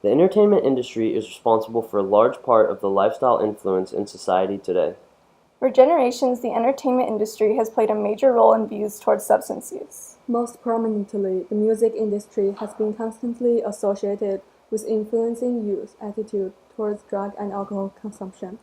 The entertainment industry is responsible for a large part of the lifestyle influence in society today. For generations, the entertainment industry has played a major role in views towards substance use. Most prominently, the music industry has been constantly associated with influencing youth attitude towards drug and alcohol consumption.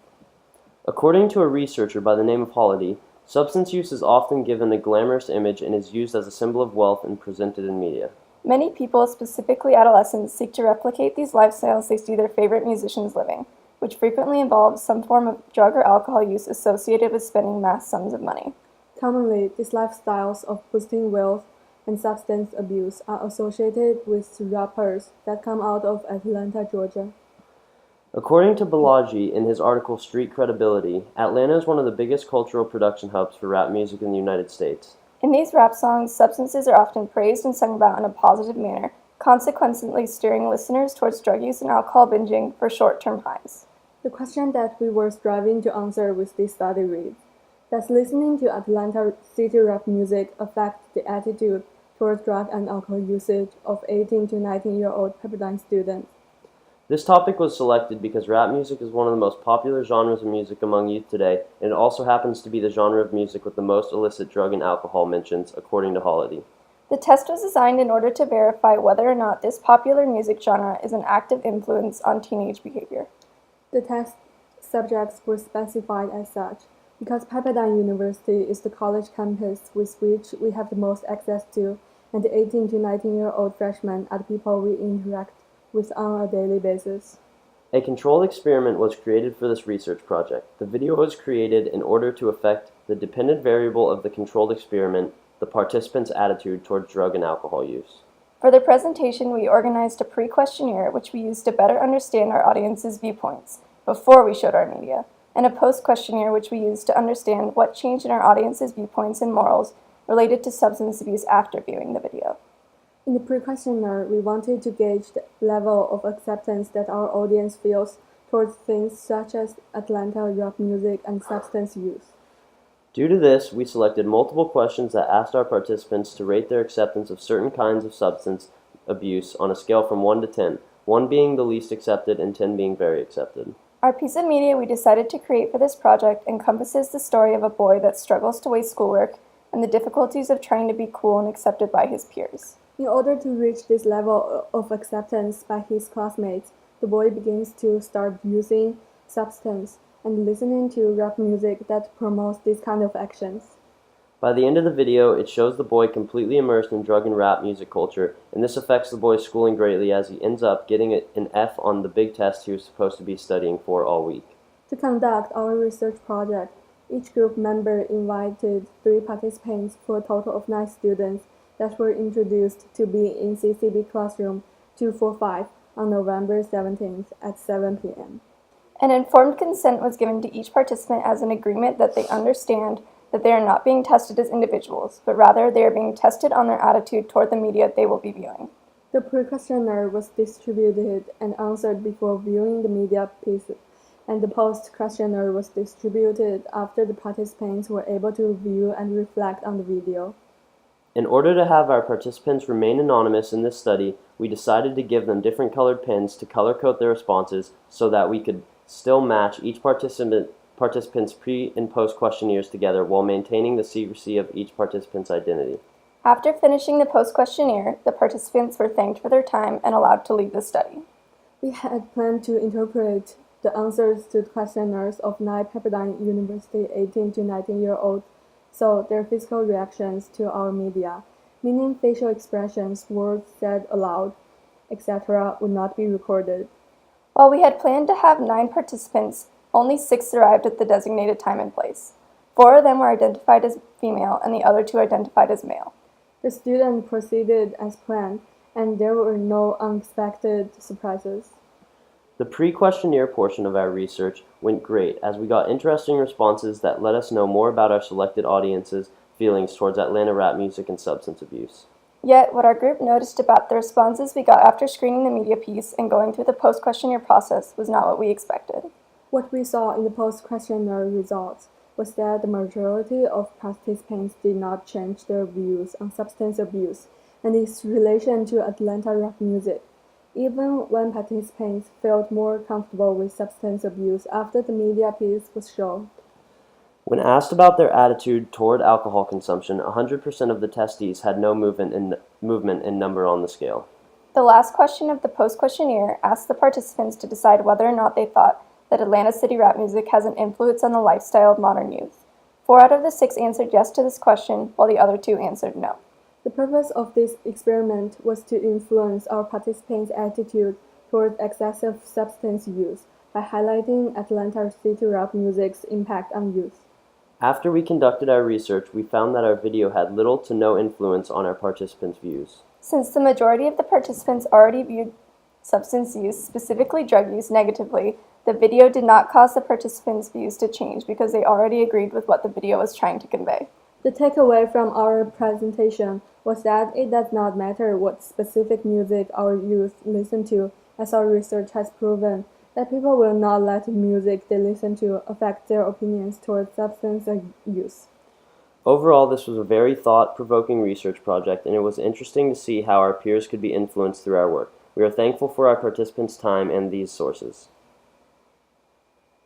According to a researcher by the name of Holiday, substance use is often given a glamorous image and is used as a symbol of wealth and presented in media. Many people, specifically adolescents, seek to replicate these lifestyles they see their favorite musicians living, which frequently involves some form of drug or alcohol use associated with spending mass sums of money. Commonly, these lifestyles of boosting wealth and substance abuse are associated with rappers that come out of Atlanta, Georgia. According to Balaji in his article Street Credibility, Atlanta is one of the biggest cultural production hubs for rap music in the United States. In these rap songs, substances are often praised and sung about in a positive manner, consequently steering listeners towards drug use and alcohol binging for short-term highs. The question that we were striving to answer with this study reads, does listening to Atlanta city rap music affect the attitude towards drug and alcohol usage of 18 to 19-year-old Pepperdine students? This topic was selected because rap music is one of the most popular genres of music among youth today, and it also happens to be the genre of music with the most illicit drug and alcohol mentions, according to Holiday. The test was designed in order to verify whether or not this popular music genre is an active influence on teenage behavior. The test subjects were specified as such because Pepperdine University is the college campus with which we have the most access to, and the 18 to 19-year-old freshmen are the people we interact with on a daily basis. A controlled experiment was created for this research project. The video was created in order to affect the dependent variable of the controlled experiment, the participants' attitude toward drug and alcohol use. For the presentation, we organized a pre-questionnaire which we used to better understand our audience's viewpoints before we showed our media, and a post-questionnaire which we used to understand what changed in our audience's viewpoints and morals related to substance abuse after viewing the video. In the pre-questionnaire, we wanted to gauge the level of acceptance that our audience feels towards things such as Atlanta rap music and substance use. Due to this, we selected multiple questions that asked our participants to rate their acceptance of certain kinds of substance abuse on a scale from 1 to 10, 1 being the least accepted and 10 being very accepted. Our piece of media we decided to create for this project encompasses the story of a boy that struggles to waste schoolwork and the difficulties of trying to be cool and accepted by his peers. In order to reach this level of acceptance by his classmates, the boy begins to start using substance and listening to rap music that promotes these kind of actions. By the end of the video, it shows the boy completely immersed in drug and rap music culture, and this affects the boy's schooling greatly as he ends up getting an F on the big test he was supposed to be studying for all week. To conduct our research project, each group member invited 3 participants for a total of 9 students that were introduced to be in CCB classroom 245 on November 17th at 7 p.m. An informed consent was given to each participant as an agreement that they understand that they are not being tested as individuals, but rather they are being tested on their attitude toward the media they will be viewing. The pre-questionnaire was distributed and answered before viewing the media pieces, and the post-questionnaire was distributed after the participants were able to review and reflect on the video. In order to have our participants remain anonymous in this study, we decided to give them different colored pens to color code their responses so that we could still match each participant's pre- and post-questionnaires together while maintaining the secrecy of each participant's identity. After finishing the post-questionnaire, the participants were thanked for their time and allowed to leave the study. We had planned to interpret the answers to the questionnaires of 9 Pepperdine University 18 to 19-year-olds, so their physical reactions to our media, meaning facial expressions, words said aloud, etc., would not be recorded. While we had planned to have 9 participants, only 6 arrived at the designated time and place. 4 of them were identified as female and the other 2 identified as male. The student proceeded as planned, and there were no unexpected surprises. The pre-questionnaire portion of our research went great as we got interesting responses that let us know more about our selected audience's feelings towards Atlanta rap music and substance abuse. Yet, what our group noticed about the responses we got after screening the media piece and going through the post-questionnaire process was not what we expected. What we saw in the post-questionnaire results was that the majority of participants did not change their views on substance abuse and its relation to Atlanta rap music. even when participants felt more comfortable with substance abuse after the media piece was shown. When asked about their attitude toward alcohol consumption, 100% of the testees had no movement in number on the scale. The last question of the post-questionnaire asked the participants to decide whether or not they thought that Atlanta City rap music has an influence on the lifestyle of modern youth. 4 out of the 6 answered yes to this question, while the other 2 answered no. The purpose of this experiment was to influence our participants' attitude towards excessive substance use by highlighting Atlanta City rap music's impact on youth. After we conducted our research, we found that our video had little to no influence on our participants' views. Since the majority of the participants already viewed substance use, specifically drug use, negatively, the video did not cause the participants' views to change because they already agreed with what the video was trying to convey. The takeaway from our presentation was that it does not matter what specific music our youth listen to, as our research has proven that people will not let the music they listen to affect their opinions towards substance use. Overall, this was a very thought-provoking research project, and it was interesting to see how our peers could be influenced through our work. We are thankful for our participants' time and these sources.